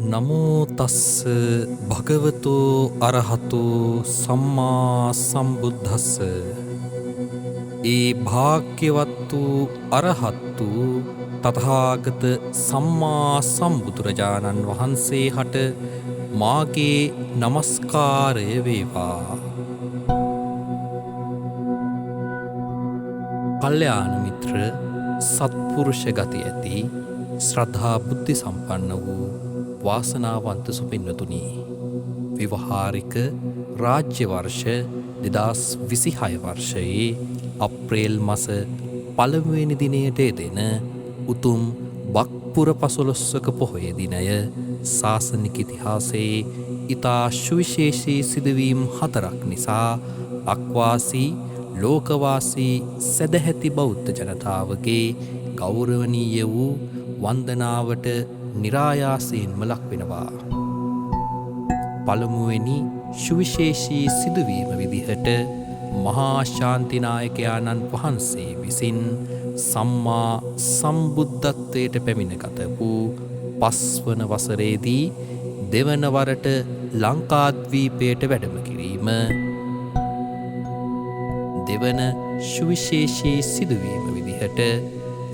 නමෝ තස්ස භගවතෝ අරහතෝ සම්මා සම්බුද්දස්ස. ඒ භාග්‍යවත් වූ අරහත් වූ තථාගත සම්මා සම්බුදුරජාණන් වහන්සේ හට මාගේ නමස්කාරය වේවා. කල්යාණ මිත්‍ර සත්පුරුෂ ගති ඇති ශ්‍රද්ධා බුද්ධ සම්පන්න වූ වාසනාවන්ත සුපින්වතුනි, විවහාරික රාජ්‍ය වර්ෂ 2026 වර්ෂයේ අප්‍රේල් මාස 1 වෙනි දිනයට යෙදෙන උතුම් බක්පුර පසළොස්වක පොහොය දිනය ශාසනික ඉතිහාසයේ ඉතා සුවිශේෂී සිදුවීම් 4ක් නිසා අක්වාසී ලෝකවාසී සදැහැති බෞද්ධ ජනතාවගේ ගෞරවනීය වූ වන්දනාවට නිරායාසයෙන්ම ලක් වෙනවා. පළමුවෙනි සුවිශේෂී සිදුවීම විදිහට මහා ශාන්තිනායකයාණන් වහන්සේ විසින් සම්මා සම්බුද්ධත්වයට පැමිණගත වූ 5 වන වසරේදී දෙවන වරට ලංකාද්වීපයට වැඩම කිරීම දෙවන සුවිශේෂී සිදුවීම විදිහට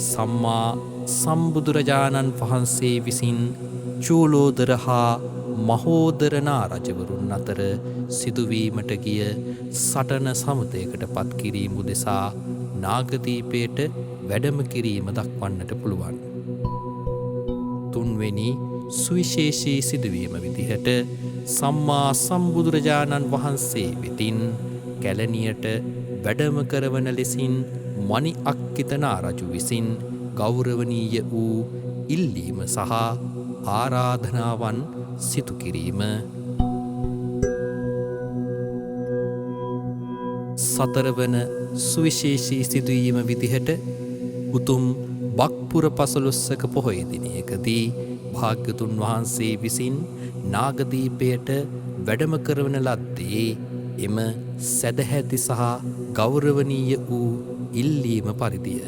සම්මා සම්බුදුරජාණන් වහන්සේ විසින් චූලෝදර හා මහෝදර නා රජවරුන් අතර සිදුවීමට ගිය සටන සමතයකට පත් කිරීම උදෙසා නාගදීපයට වැඩම කිරීම දක්වන්නට පුළුවන්. තුන්වෙනි සුවිශේෂී සිදුවීම විදිහට සම්මා සම්බුදුරජාණන් වහන්සේ වෙතින් කැලණියට වැඩම කරවන ලෙසින් මණි අක්කිත නා රජු විසින් ගෞරවනීය වූ ඉල්ලීම සහ ආරාධනාවන් සිදු කිරීම. සතරවන සුවිශේෂී සිදුවීම විදිහට උතුම් බක්පුර පසළොස්වක පොහොය දිනයකදී භාග්‍යතුන් වහන්සේ විසින් නාගදීපයට වැඩම කරවන ලද්දේ එම සැදැහැති සහ ගෞරවනීය වූ ඉල්ලීම පරිදිය.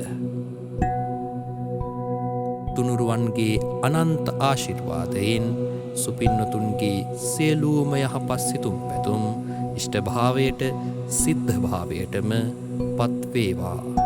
තුනුරුවන්ගේ අනන්ත ආශිර්වාදයෙන් සුපින්නතුන්ගේ සියලුම යහපත් සිතුම් පැතුම් ඉෂ්ඨභාවයට සිද්ධභාවයටම පත් වේවා.